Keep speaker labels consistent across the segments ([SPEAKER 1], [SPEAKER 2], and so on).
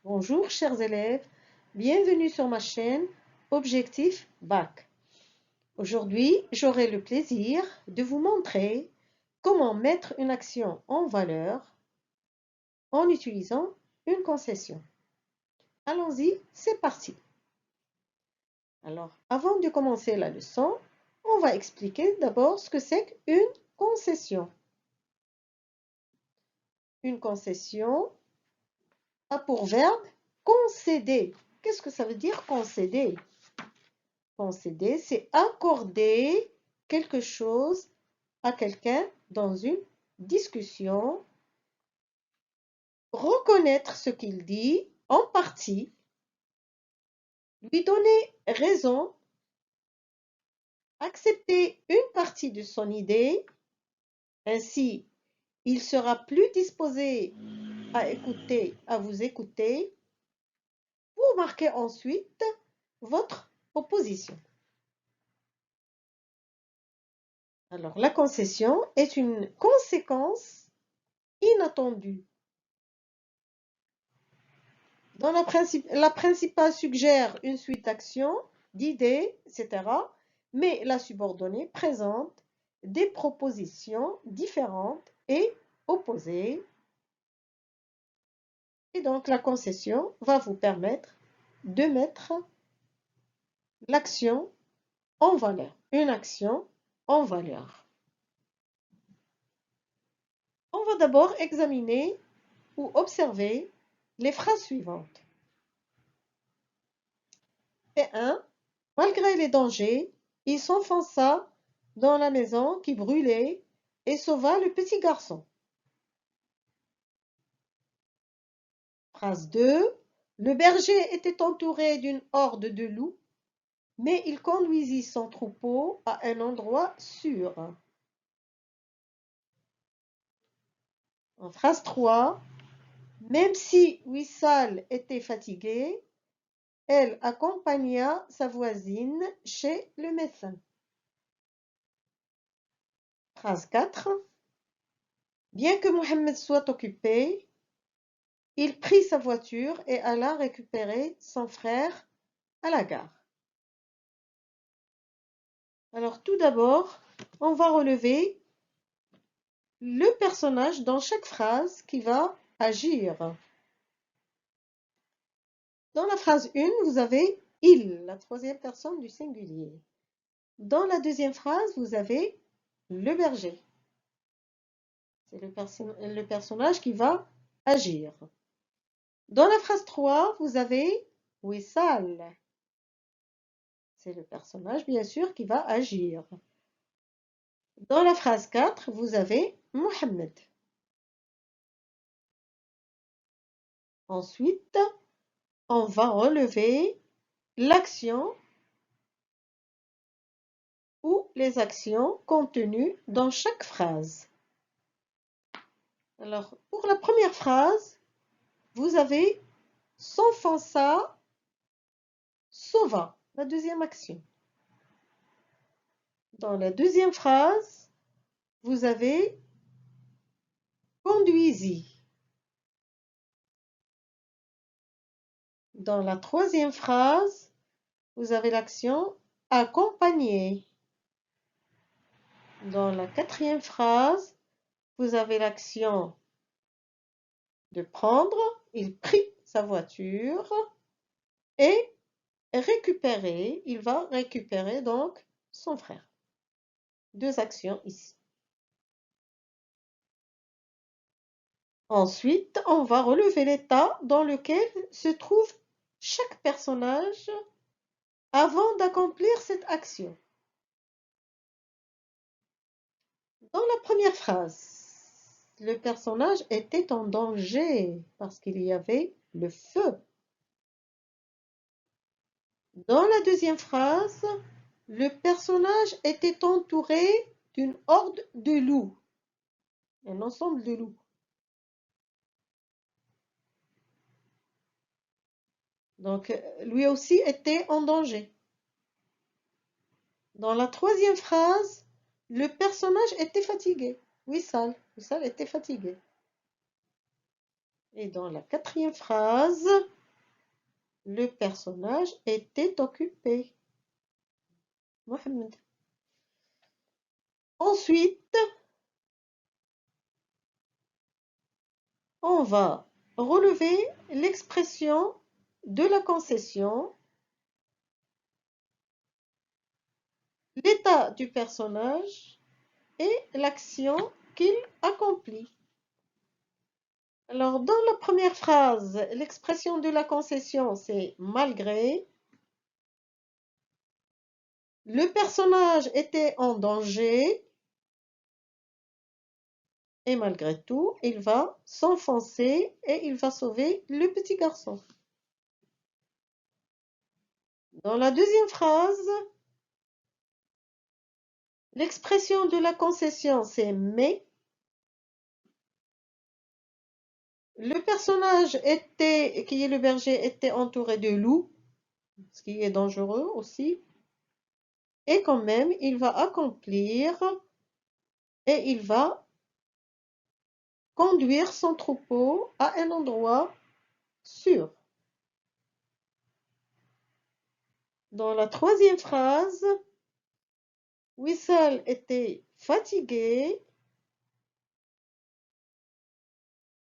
[SPEAKER 1] Bonjour chers élèves, bienvenue sur ma chaîne Objectif Bac. Aujourd'hui, j'aurai le plaisir de vous montrer comment mettre une action en valeur en utilisant une concession. Allons-y, c'est parti. Alors, avant de commencer la leçon, on va expliquer d'abord ce que c'est qu'une concession. Une concession a pour verbe concéder. Qu'est-ce que ça veut dire concéder? Concéder, c'est accorder quelque chose à quelqu'un dans une discussion, reconnaître ce qu'il dit en partie, lui donner raison, accepter une partie de son idée, ainsi il sera plus disposé à vous écouter, pour marquer ensuite votre opposition. Alors, la concession est une conséquence inattendue. La principale suggère une suite d'actions, d'idées, etc. Mais la subordonnée présente des propositions différentes et opposées. Et donc, la concession va vous permettre de mettre l'action en valeur, une action en valeur. On va d'abord examiner ou observer les phrases suivantes. P1. Malgré les dangers, il s'enfonça dans la maison qui brûlait et sauva le petit garçon. Phrase 2. Le berger était entouré d'une horde de loups, mais il conduisit son troupeau à un endroit sûr. En phrase 3. Même si Wissal était fatigué, elle accompagna sa voisine chez le médecin. Phrase 4. Bien que Mohammed soit occupé, il prit sa voiture et alla récupérer son frère à la gare. Alors tout d'abord, on va relever le personnage dans chaque phrase qui va agir. Dans la phrase 1, vous avez « il », la troisième personne du singulier. Dans la deuxième phrase, vous avez le berger. C'est le personnage qui va agir. Dans la phrase 3, vous avez Wissal. C'est le personnage, bien sûr, qui va agir. Dans la phrase 4, vous avez Mohammed. Ensuite, on va relever l'action ou les actions contenues dans chaque phrase. Alors, pour la première phrase, vous avez s'enfonça, sauva, la deuxième action. Dans la deuxième phrase, vous avez conduisit. Dans la troisième phrase, vous avez l'action accompagner. Dans la quatrième phrase, vous avez l'action de prendre. Il prit sa voiture et récupérer. Il va récupérer donc son frère. Deux actions ici. Ensuite, on va relever l'état dans lequel se trouve chaque personnage avant d'accomplir cette action. Dans la première phrase, le personnage était en danger parce qu'il y avait le feu. Dans la deuxième phrase, le personnage était entouré d'une horde de loups, un ensemble de loups. Donc, lui aussi était en danger. Dans la troisième phrase, le personnage était fatigué. Wissal était fatigué. Et dans la quatrième phrase, le personnage était occupé. Mohamed. Ensuite, on va relever l'expression de la concession, l'état du personnage et l'action qu'il accomplit. Alors, dans la première phrase, l'expression de la concession, c'est malgré. Le personnage était en danger et malgré tout, il va s'enfoncer et il va sauver le petit garçon. Dans la deuxième phrase, l'expression de la concession, c'est mais. Le personnage qui est le berger, était entouré de loups, ce qui est dangereux aussi. Et quand même, il va accomplir et il va conduire son troupeau à un endroit sûr. Dans la troisième phrase, Wissal était fatigué.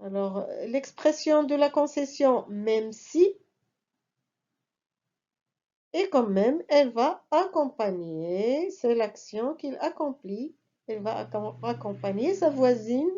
[SPEAKER 1] Alors, l'expression de la concession, même si, et quand même, elle va accompagner, c'est l'action qu'il accomplit, elle va accompagner sa voisine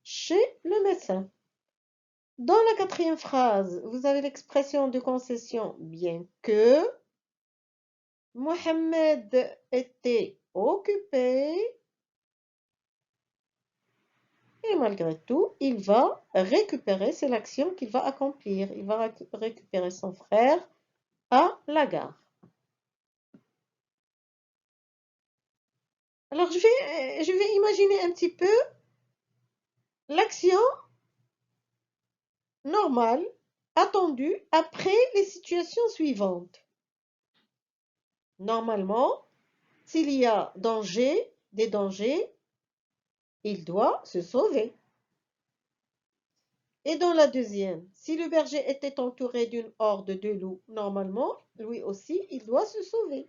[SPEAKER 1] chez le médecin. Dans la quatrième phrase, vous avez l'expression de concession, bien que Mohamed était occupé. Et malgré tout, il va récupérer, c'est l'action qu'il va accomplir. Il va récupérer son frère à la gare. Alors, je vais imaginer un petit peu l'action normale, attendue, après les situations suivantes. Normalement, s'il y a des dangers, il doit se sauver. Et dans la deuxième, si le berger était entouré d'une horde de loups, normalement, lui aussi, il doit se sauver.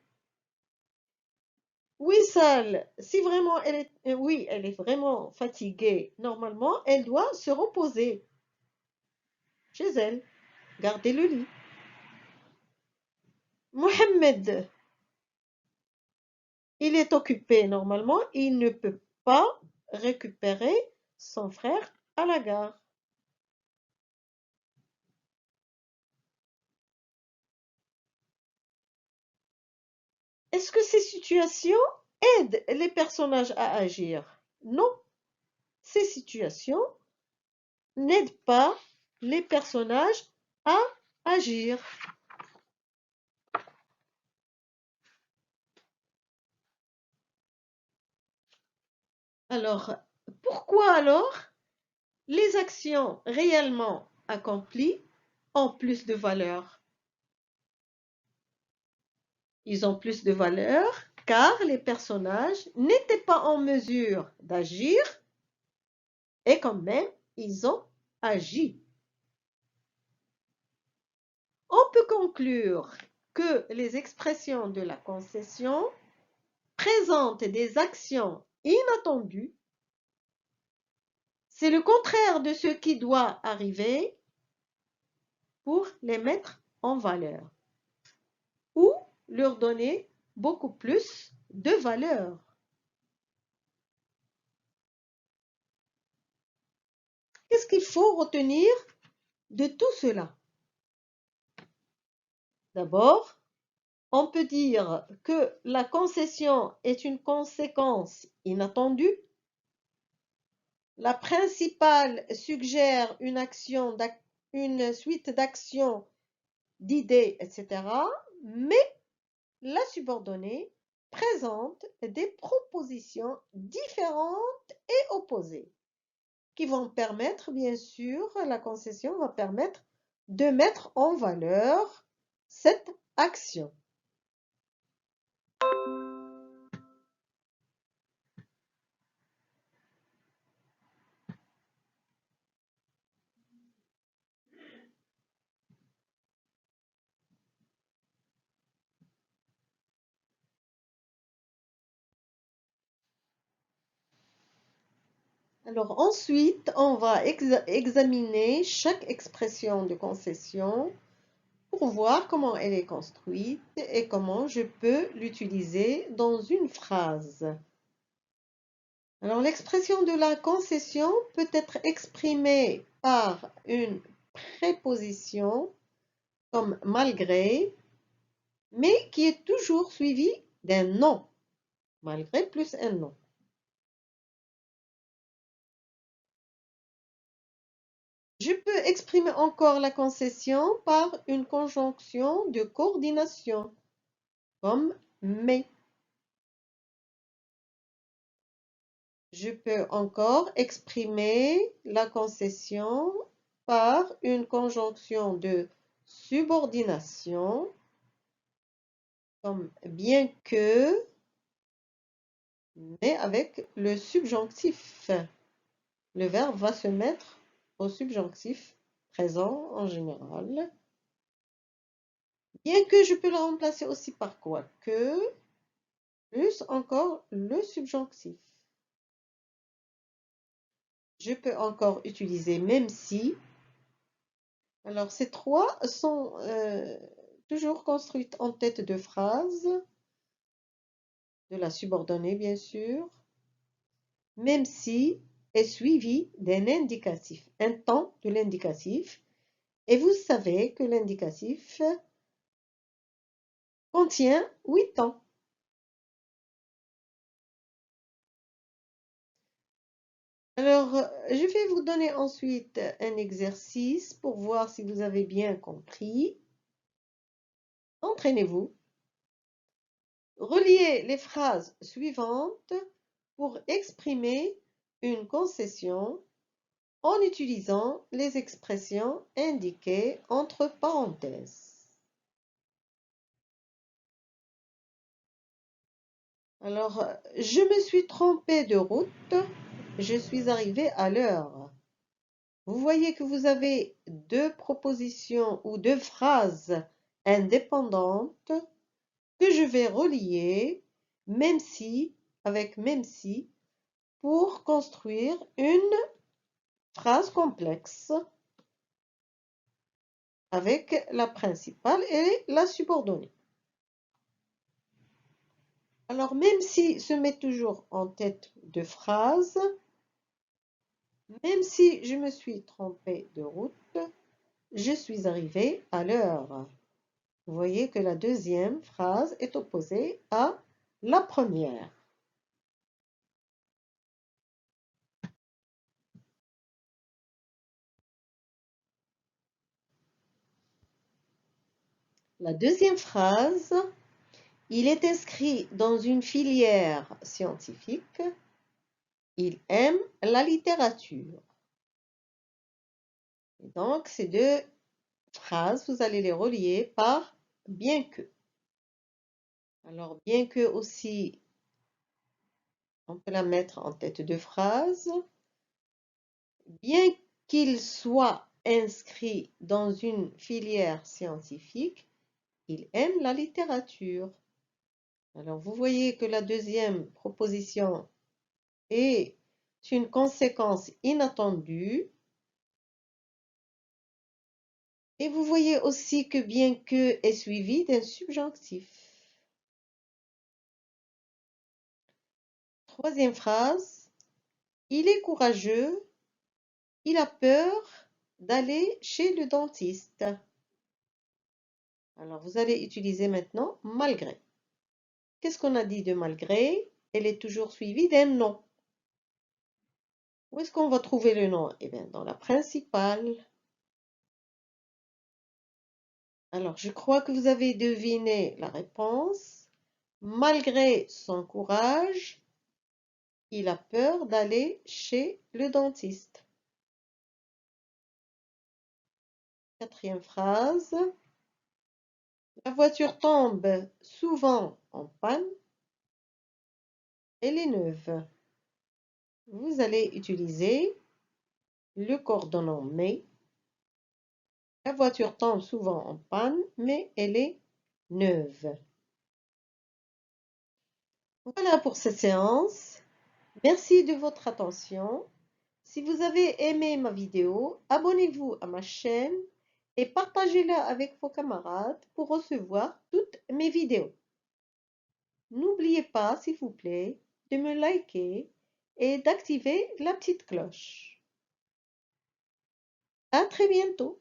[SPEAKER 1] Wissal, si vraiment elle est vraiment fatiguée, normalement, elle doit se reposer chez elle, garder le lit. Mohamed, il est occupé normalement, il ne peut pas récupérer son frère à la gare. Est-ce que ces situations aident les personnages à agir? Non, ces situations n'aident pas les personnages à agir. Alors, pourquoi alors les actions réellement accomplies ont plus de valeur? Ils ont plus de valeur car les personnages n'étaient pas en mesure d'agir et quand même, ils ont agi. On peut conclure que les expressions de la concession présentent des actions inattendues. C'est le contraire de ce qui doit arriver pour les mettre en valeur ou leur donner beaucoup plus de valeur. Qu'est-ce qu'il faut retenir de tout cela? D'abord, on peut dire que la concession est une conséquence inattendue. La principale suggère une suite d'actions, d'idées, etc. Mais la subordonnée présente des propositions différentes et opposées qui vont permettre, bien sûr, la concession va permettre de mettre en valeur cette action. Alors ensuite, on va examiner chaque expression de concession pour voir comment elle est construite et comment je peux l'utiliser dans une phrase. Alors l'expression de la concession peut être exprimée par une préposition comme malgré, mais qui est toujours suivie d'un nom. Malgré plus un nom. Je peux exprimer encore la concession par une conjonction de coordination, comme mais. Je peux encore exprimer la concession par une conjonction de subordination, comme bien que, mais avec le subjonctif. Le verbe va se mettre au subjonctif présent en général. Bien que je peux le remplacer aussi par quoi que, plus encore le subjonctif. Je peux encore utiliser même si. Alors ces trois sont toujours construites en tête de phrase, de la subordonnée bien sûr. Même si est suivi d'un indicatif, un temps de l'indicatif. Et vous savez que l'indicatif contient 8 temps. Alors, je vais vous donner ensuite un exercice pour voir si vous avez bien compris. Entraînez-vous. Reliez les phrases suivantes pour exprimer une concession en utilisant les expressions indiquées entre parenthèses. Alors, je me suis trompé de route, je suis arrivé à l'heure. Vous voyez que vous avez deux propositions ou deux phrases indépendantes que je vais relier, même si, avec même si, pour construire une phrase complexe avec la principale et la subordonnée. Alors, même si se met toujours en tête de phrase, même si je me suis trompé de route, je suis arrivé à l'heure. Vous voyez que la deuxième phrase est opposée à la première. La deuxième phrase, il est inscrit dans une filière scientifique. Il aime la littérature. Et donc, ces deux phrases, vous allez les relier par bien que. Alors, bien que aussi, on peut la mettre en tête de phrase. Bien qu'il soit inscrit dans une filière scientifique, il aime la littérature. Alors, vous voyez que la deuxième proposition est une conséquence inattendue. Et vous voyez aussi que bien que est suivi d'un subjonctif. Troisième phrase, il est courageux, il a peur d'aller chez le dentiste. Alors, vous allez utiliser maintenant malgré. Qu'est-ce qu'on a dit de malgré? Elle est toujours suivie d'un nom. Où est-ce qu'on va trouver le nom? Eh bien, dans la principale. Alors, je crois que vous avez deviné la réponse. Malgré son courage, il a peur d'aller chez le dentiste. Quatrième phrase. La voiture tombe souvent en panne. Elle est neuve. Vous allez utiliser le coordonnant mais. La voiture tombe souvent en panne, mais elle est neuve. Voilà pour cette séance. Merci de votre attention Si vous avez aimé ma vidéo, abonnez-vous à ma chaîne et partagez-la avec vos camarades pour recevoir toutes mes vidéos. N'oubliez pas, s'il vous plaît, de me liker et d'activer la petite cloche. À très bientôt.